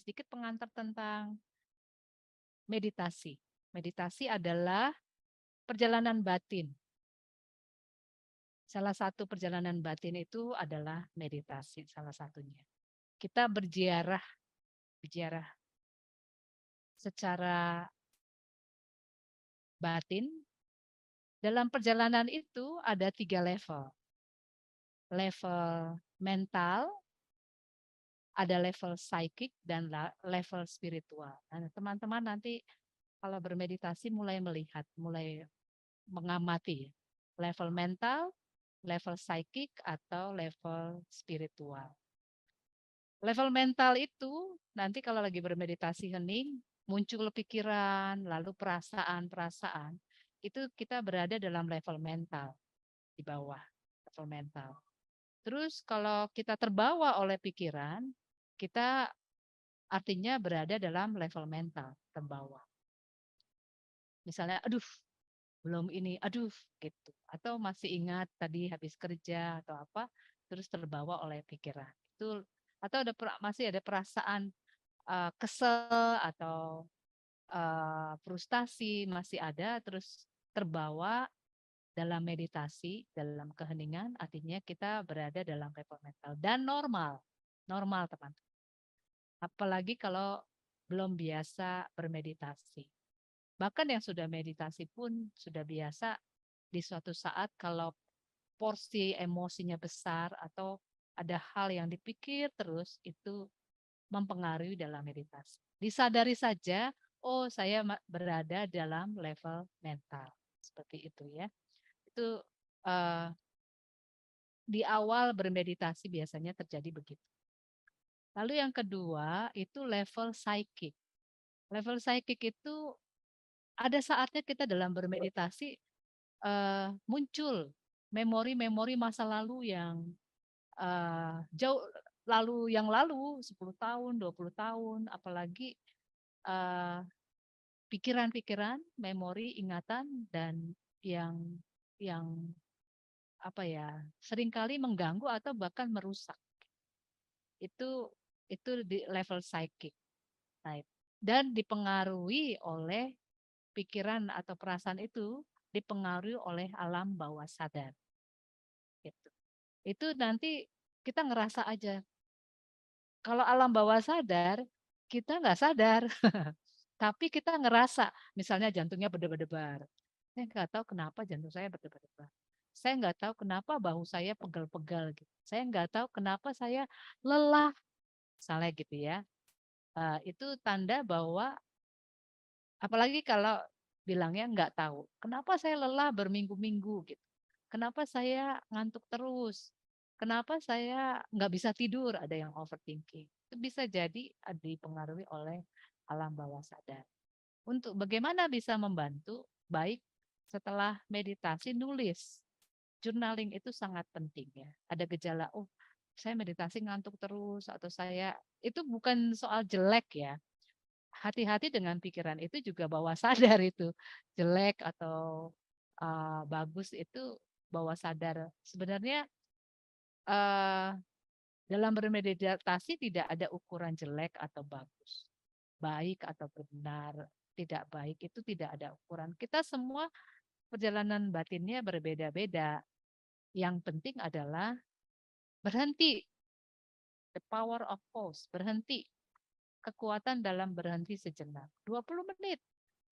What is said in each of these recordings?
sedikit pengantar tentang meditasi. Meditasi adalah perjalanan batin. Salah satu perjalanan batin itu adalah meditasi, salah satunya. Kita berziarah secara batin. Dalam perjalanan itu ada 3 level. Level mental, ada level psikik, dan level spiritual. Nah, teman-teman nanti kalau bermeditasi mulai melihat, mulai mengamati level mental, level psikik, atau level spiritual. Level mental itu nanti kalau lagi bermeditasi hening, muncul pikiran, lalu perasaan-perasaan, itu kita berada dalam level mental, di bawah level mental. Terus kalau kita terbawa oleh pikiran, kita artinya berada dalam level mental, terbawa. Misalnya, aduh, belum ini, aduh, gitu. Atau masih ingat tadi habis kerja atau apa, terus terbawa oleh pikiran. Itu atau masih ada perasaan kesel atau frustasi masih ada, terus terbawa dalam meditasi, dalam keheningan, artinya kita berada dalam level mental dan normal, teman-teman. Apalagi kalau belum biasa bermeditasi. Bahkan yang sudah meditasi pun sudah biasa di suatu saat kalau porsi emosinya besar atau ada hal yang dipikir terus itu mempengaruhi dalam meditasi. Disadari saja, oh saya berada dalam level mental. Seperti itu ya. Itu uh, di awal bermeditasi biasanya terjadi begitu. Lalu yang kedua itu level psikik. Level psikik itu ada saatnya kita dalam bermeditasi muncul memori-memori masa lalu yang jauh lalu 10 tahun, 20 tahun, apalagi uh, pikiran-pikiran, memori, ingatan dan yang yang apa ya, seringkali mengganggu atau bahkan merusak. Itu di level psikik. Nah, dan dipengaruhi oleh pikiran atau perasaan itu dipengaruhi oleh alam bawah sadar. Gitu. Itu nanti kita ngerasa aja. Kalau alam bawah sadar, kita nggak sadar. Tapi kita ngerasa, misalnya jantungnya berdebar-debar. Saya nggak tahu kenapa jantung saya berdebar-debar. Saya nggak tahu kenapa bahu saya pegal-pegal gitu. Saya nggak tahu kenapa saya lelah, misalnya gitu ya. Itu tanda bahwa, apalagi kalau bilangnya nggak tahu. Kenapa saya lelah berminggu-minggu gitu. Kenapa saya ngantuk terus. Kenapa saya nggak bisa tidur, ada yang overthinking. Itu bisa jadi dipengaruhi oleh alam bawah sadar. Untuk bagaimana bisa membantu, baik setelah meditasi nulis. Journaling itu sangat penting ya. Ada gejala, oh saya meditasi ngantuk terus, atau saya, itu bukan soal jelek ya. Hati-hati dengan pikiran itu juga bawah sadar itu. Jelek atau bagus itu bawah sadar. Sebenarnya uh, dalam bermeditasi tidak ada ukuran jelek atau bagus. Baik atau benar, tidak baik itu tidak ada ukuran. Kita semua perjalanan batinnya berbeda-beda. Yang penting adalah berhenti. The power of pause, berhenti. Kekuatan dalam berhenti sejenak. 20 menit.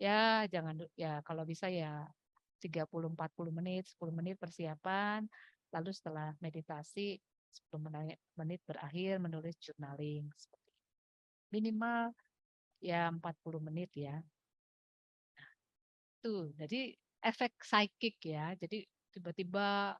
Ya, jangan ya kalau bisa ya 30-40 menit, 10 menit persiapan, lalu setelah meditasi 10 menit berakhir menulis journaling seperti itu. Minimal ya 40 menit ya. Tuh, jadi efek psikik ya. Jadi tiba-tiba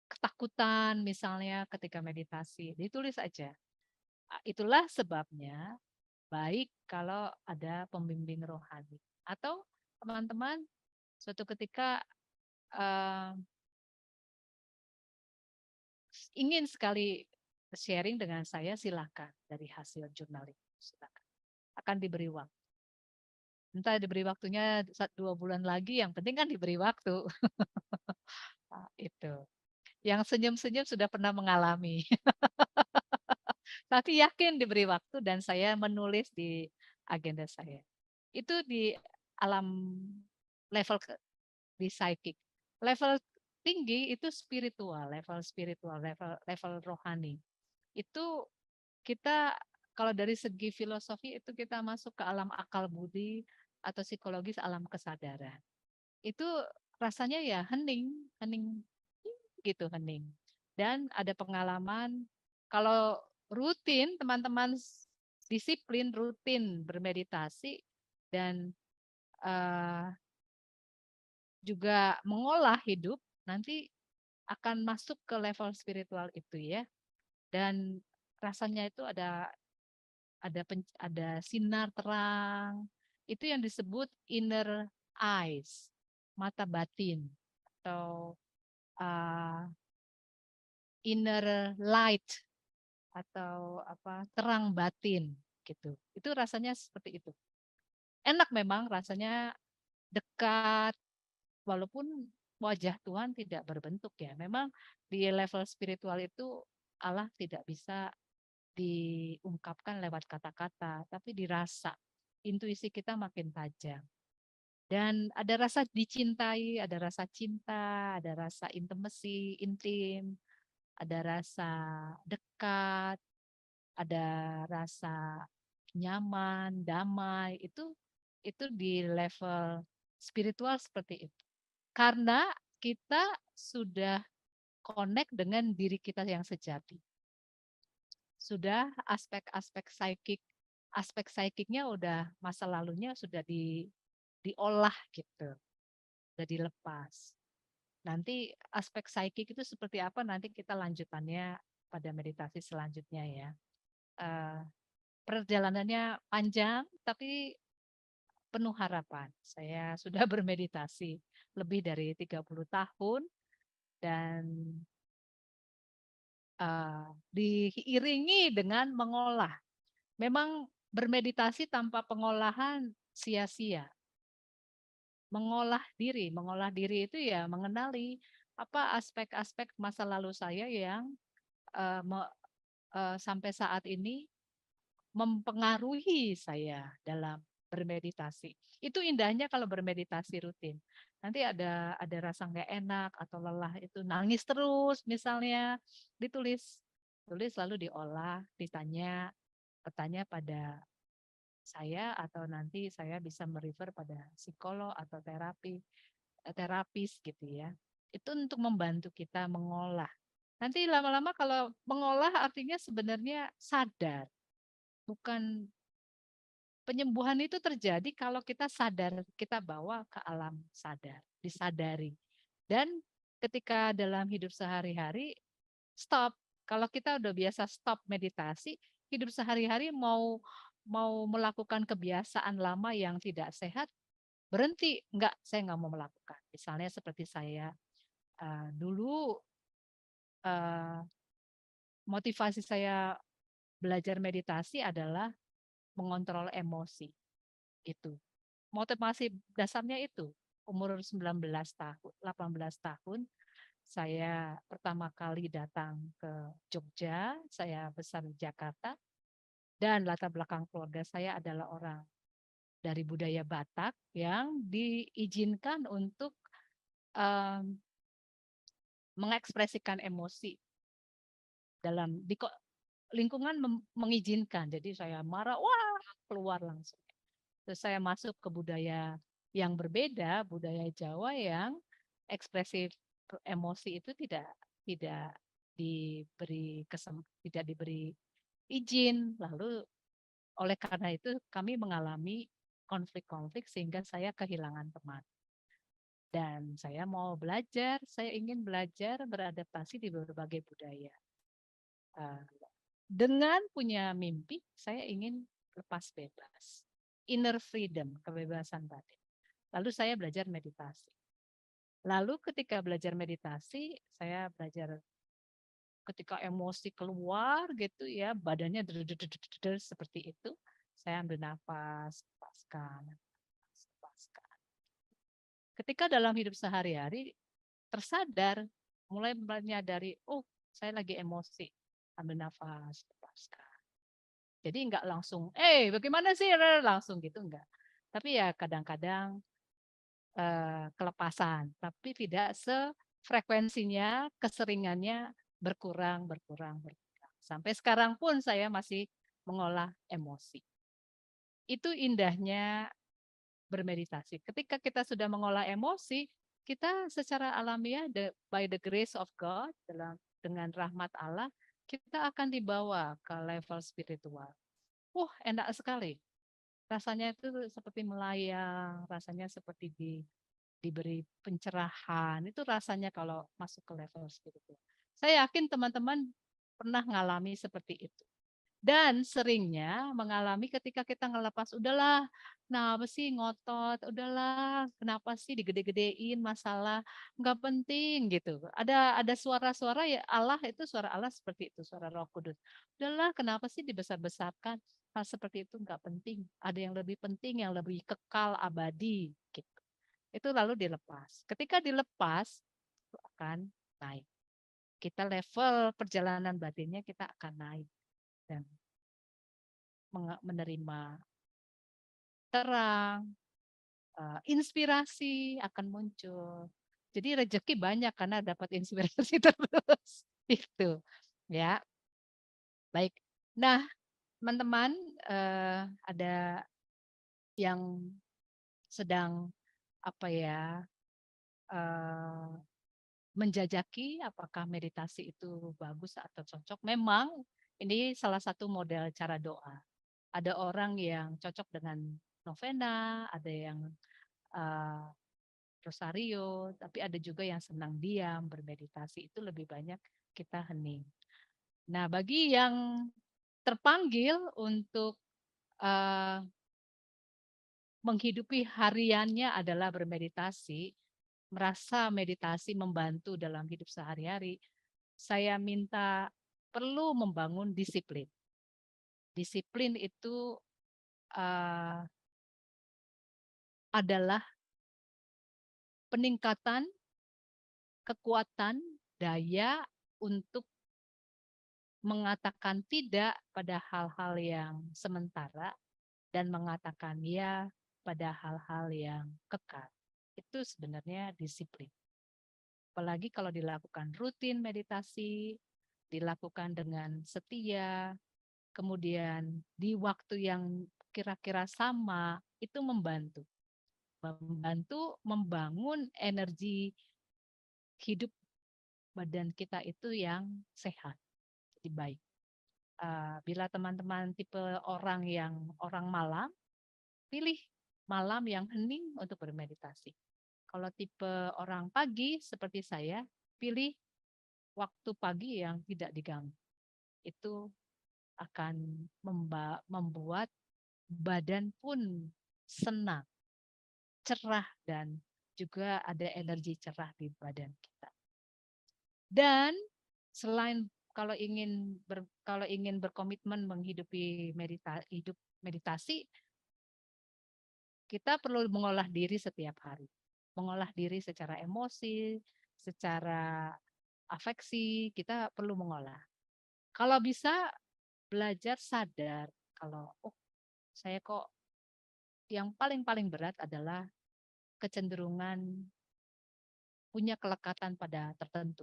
ketakutan misalnya ketika meditasi, ditulis aja. Itulah sebabnya baik kalau ada pembimbing rohani. Atau teman-teman suatu ketika uh, ingin sekali sharing dengan saya, silakan dari hasil jurnaling. Silakan. Akan diberi waktu. Entah diberi waktunya 2 bulan lagi, yang penting kan diberi waktu. Itu. Yang senyum-senyum sudah pernah mengalami. Tapi yakin diberi waktu dan saya menulis di agenda saya. Itu di alam level di psychic. Level tinggi itu spiritual, level rohani. Itu kita kalau dari segi filosofi itu kita masuk ke alam akal budi atau psikologis alam kesadaran. Itu rasanya ya hening, hening gitu hening. Dan ada pengalaman kalau rutin teman-teman disiplin rutin bermeditasi dan uh, juga mengolah hidup nanti akan masuk ke level spiritual itu ya. Dan rasanya itu ada sinar terang. Itu yang disebut inner eyes, mata batin atau uh, inner light atau apa terang batin gitu. Itu rasanya seperti itu. Enak memang rasanya dekat walaupun wajah Tuhan tidak berbentuk ya. Memang di level spiritual itu Allah tidak bisa diungkapkan lewat kata-kata, tapi dirasa. Intuisi kita makin tajam. Dan ada rasa dicintai, ada rasa cinta, ada rasa intimacy, intim, ada rasa dekat, ada rasa nyaman, damai. Itu di level spiritual seperti itu. Karena kita sudah connect dengan diri kita yang sejati. Sudah aspek psikiknya udah masa lalunya sudah diolah gitu, sudah dilepas. Nanti aspek psikik itu seperti apa nanti kita lanjutannya pada meditasi selanjutnya ya. Uh, Perjalanannya panjang tapi penuh harapan. Saya sudah bermeditasi lebih dari 30 tahun dan diiringi dengan mengolah. Memang bermeditasi tanpa pengolahan sia-sia. Mengolah diri itu ya mengenali apa aspek-aspek masa lalu saya yang sampai saat ini mempengaruhi saya dalam bermeditasi. Itu indahnya kalau bermeditasi rutin. Nanti ada rasa nggak enak atau lelah itu nangis terus misalnya ditulis lalu diolah bertanya pada saya atau nanti saya bisa merefer pada psikolog atau terapis gitu ya. Itu untuk membantu kita mengolah. Nanti lama-lama kalau mengolah artinya sebenarnya sadar. Bukan penyembuhan itu terjadi kalau kita sadar, kita bawa ke alam sadar, disadari. Dan ketika dalam hidup sehari-hari, stop. Kalau kita udah biasa stop meditasi, hidup sehari-hari mau mau melakukan kebiasaan lama yang tidak sehat, berhenti. Enggak, saya nggak mau melakukan. Misalnya seperti saya dulu uh, motivasi saya belajar meditasi adalah mengontrol emosi. Itu. Motivasi dasarnya itu. Umur 19 tahun, 18 tahun, saya pertama kali datang ke Jogja, saya besar di Jakarta, dan latar belakang keluarga saya adalah orang dari budaya Batak yang diizinkan untuk um, mengekspresikan emosi dalam lingkungan mengizinkan. Jadi saya marah, wah keluar langsung. Terus saya masuk ke budaya yang berbeda, budaya Jawa yang ekspresif emosi itu tidak tidak diberi izin. Lalu oleh karena itu kami mengalami konflik-konflik sehingga saya kehilangan teman. Dan saya mau belajar, saya ingin belajar beradaptasi di berbagai budaya. Dengan punya mimpi, saya ingin lepas bebas. Inner freedom, kebebasan batin. Lalu saya belajar meditasi. Lalu ketika belajar meditasi, saya belajar ketika emosi keluar gitu ya, badannya seperti itu, saya ambil nafas, lepaskan, lepaskan. Ketika dalam hidup sehari-hari tersadar, mulai menyadari, oh saya lagi emosi, ambil nafas, diteruskan. Jadi enggak langsung, bagaimana sih? Langsung gitu enggak. Tapi ya kadang-kadang kelepasan, tapi tidak sefrekuensinya, keseringannya berkurang. Sampai sekarang pun saya masih mengolah emosi. Itu indahnya bermeditasi. Ketika kita sudah mengolah emosi, kita secara alamiah by the grace of God, dengan rahmat Allah, kita akan dibawa ke level spiritual. Enak sekali. Rasanya itu seperti melayang, rasanya seperti diberi pencerahan. Itu rasanya kalau masuk ke level spiritual. Saya yakin teman-teman pernah mengalami seperti itu. Dan seringnya mengalami ketika kita ngelepas, udahlah, kenapa sih ngotot, udahlah, kenapa sih digede-gedein masalah, nggak penting gitu. Ada suara-suara ya, Allah itu suara Allah seperti itu, suara Roh Kudus. Udahlah, kenapa sih dibesar-besarkan, hal seperti itu nggak penting. Ada yang lebih penting, yang lebih kekal, abadi. Gitu. Itu lalu dilepas. Ketika dilepas, itu akan naik. Kita level perjalanan batinnya kita akan naik. Dan menerima terang, inspirasi akan muncul. Jadi rezeki banyak karena dapat inspirasi terus. Itu ya. Baik. Nah, teman-teman, ada yang sedang apa ya, menjajaki apakah meditasi itu bagus atau cocok. Memang ini salah satu model cara doa. Ada orang yang cocok dengan novena, ada yang rosario, tapi ada juga yang senang diam, bermeditasi. Itu lebih banyak kita hening. Nah, bagi yang terpanggil untuk menghidupi hariannya adalah bermeditasi, merasa meditasi membantu dalam hidup sehari-hari, saya minta perlu membangun disiplin. Disiplin itu adalah peningkatan kekuatan daya untuk mengatakan tidak pada hal-hal yang sementara dan mengatakan ya pada hal-hal yang kekal. Itu sebenarnya disiplin. Apalagi kalau dilakukan rutin meditasi, dilakukan dengan setia, kemudian di waktu yang kira-kira sama, itu membantu membangun energi hidup badan kita itu yang sehat, jadi baik. Bila teman-teman tipe orang yang orang malam, pilih malam yang hening untuk bermeditasi. Kalau tipe orang pagi seperti saya, pilih waktu pagi yang tidak diganggu. Itu akan membuat badan pun senang, cerah, dan juga ada energi cerah di badan kita. Dan selain kalau ingin berkomitmen menghidupi hidup meditasi, kita perlu mengolah diri setiap hari. Mengolah diri secara emosi, secara afeksi, kita perlu mengolah. Kalau bisa belajar sadar kalau saya kok yang paling berat adalah kecenderungan punya kelekatan pada tertentu.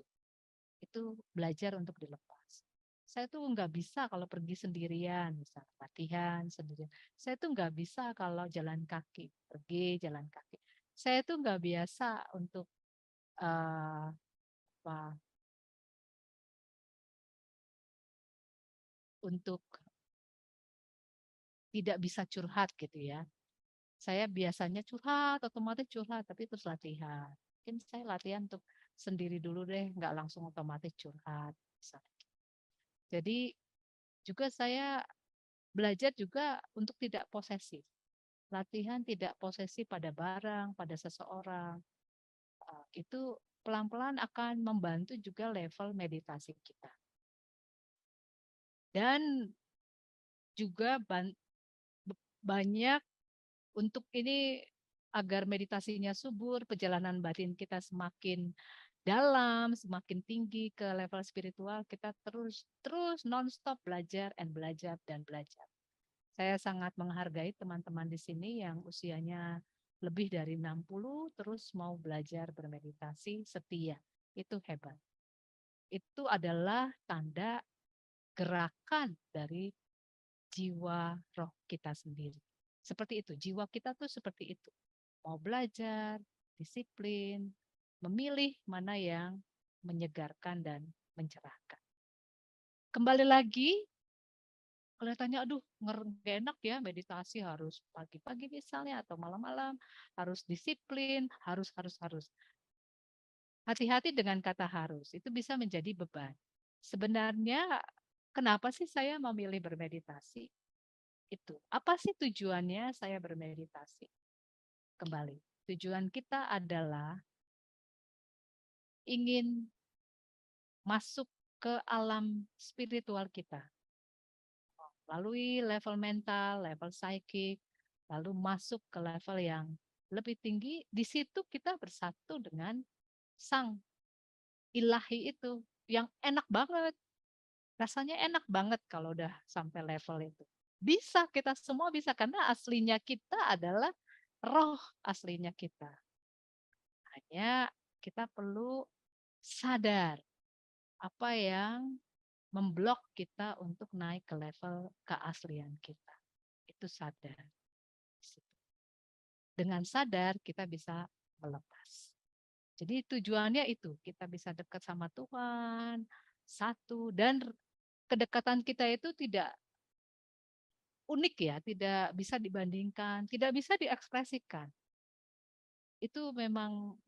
Itu belajar untuk dilepas. Saya tuh nggak bisa kalau pergi sendirian, misalnya latihan sendirian. Saya tuh nggak bisa kalau jalan kaki, pergi jalan kaki. Saya tuh nggak biasa untuk apa, untuk tidak bisa curhat gitu ya. Saya biasanya curhat, otomatis curhat, tapi terus latihan. Mungkin saya latihan untuk sendiri dulu deh, nggak langsung otomatis curhat. Misalnya. Jadi juga saya belajar juga untuk tidak posesif. Latihan tidak posesif pada barang, pada seseorang. Itu pelan-pelan akan membantu juga level meditasi kita. Dan juga banyak untuk ini agar meditasinya subur, perjalanan batin kita semakin dalam, semakin tinggi ke level spiritual, kita terus nonstop belajar dan belajar. Saya sangat menghargai teman-teman di sini yang usianya lebih dari 60 terus mau belajar bermeditasi setia. Itu hebat. Itu adalah tanda gerakan dari jiwa roh kita sendiri. Seperti itu, jiwa kita tuh seperti itu. Mau belajar, disiplin, memilih mana yang menyegarkan dan mencerahkan. Kembali lagi, kelihatannya aduh nggak enak ya meditasi harus pagi-pagi misalnya atau malam-malam, harus disiplin, harus. Hati-hati dengan kata harus, itu bisa menjadi beban. Sebenarnya kenapa sih saya memilih bermeditasi? Itu. Apa sih tujuannya saya bermeditasi? Kembali, tujuan kita adalah ingin masuk ke alam spiritual kita. Melalui level mental, level psikik, lalu masuk ke level yang lebih tinggi, di situ kita bersatu dengan sang ilahi itu yang enak banget. Rasanya enak banget kalau udah sampai level itu. Bisa, kita semua bisa karena aslinya kita adalah roh aslinya kita. Hanya kita perlu sadar apa yang memblok kita untuk naik ke level keaslian kita. Itu sadar. Dengan sadar kita bisa melepas. Jadi tujuannya itu, kita bisa dekat sama Tuhan, satu, dan kedekatan kita itu tidak unik ya, tidak bisa dibandingkan, tidak bisa diekspresikan. Itu memang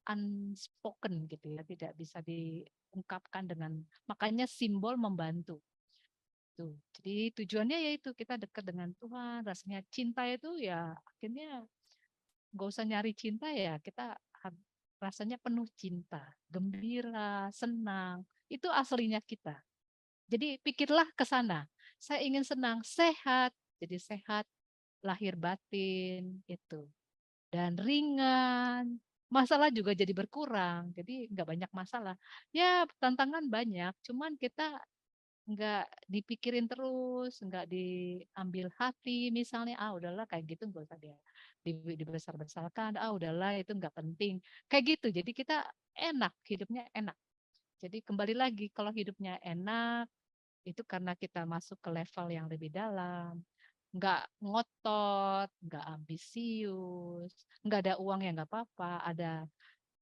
unspoken gitu ya, tidak bisa diungkapkan dengan, makanya simbol membantu. Tuh. Jadi tujuannya yaitu kita dekat dengan Tuhan, rasanya cinta itu ya akhirnya nggak usah nyari cinta ya, kita rasanya penuh cinta, gembira, senang. Itu aslinya kita. Jadi pikirlah ke sana. Saya ingin senang, sehat. Jadi sehat lahir batin itu. Dan ringan. Masalah juga jadi berkurang. Jadi nggak banyak masalah. Ya tantangan banyak. Cuman kita nggak dipikirin terus, nggak diambil hati misalnya, udahlah kayak gitu nggak usah dia dibesar-besarkan, udahlah itu nggak penting. Kayak gitu. Jadi kita enak, hidupnya enak. Jadi kembali lagi kalau hidupnya enak, itu karena kita masuk ke level yang lebih dalam, nggak ngotot, nggak ambisius, nggak ada uang ya nggak apa-apa, ada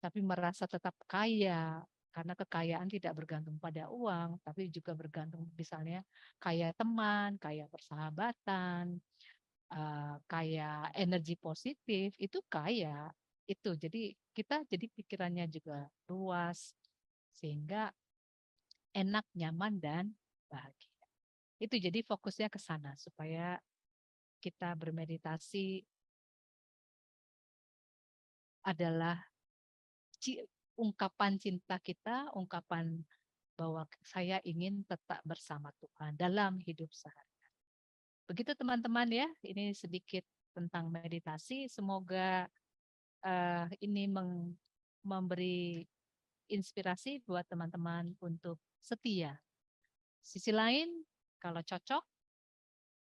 tapi merasa tetap kaya karena kekayaan tidak bergantung pada uang, tapi juga bergantung misalnya kaya teman, kaya persahabatan, kaya energi positif, itu kaya itu. Jadi kita jadi pikirannya juga luas sehingga enak, nyaman dan bahagia. Itu jadi fokusnya ke sana supaya kita bermeditasi adalah ungkapan cinta kita, ungkapan bahwa saya ingin tetap bersama Tuhan dalam hidup sehari. Begitu teman-teman ya, ini sedikit tentang meditasi. Semoga ini memberi inspirasi buat teman-teman untuk setia. Sisi lain, kalau cocok,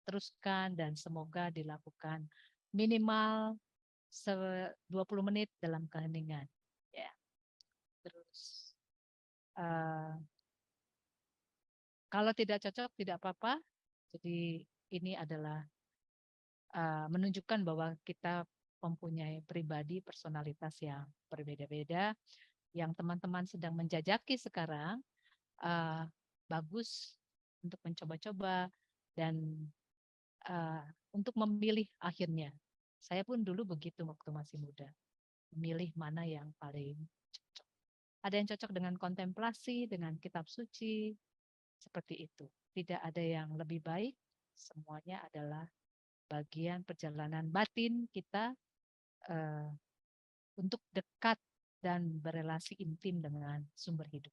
teruskan dan semoga dilakukan minimal 20 menit dalam keheningan. Ya. Terus kalau tidak cocok tidak apa-apa. Jadi ini adalah menunjukkan bahwa kita mempunyai pribadi personalitas yang berbeda-beda. Yang teman-teman sedang menjajaki sekarang bagus untuk mencoba-coba dan untuk memilih akhirnya. Saya pun dulu begitu waktu masih muda, memilih mana yang paling cocok. Ada yang cocok dengan kontemplasi, dengan kitab suci, seperti itu. Tidak ada yang lebih baik, semuanya adalah bagian perjalanan batin kita untuk dekat dan berelasi intim dengan sumber hidup.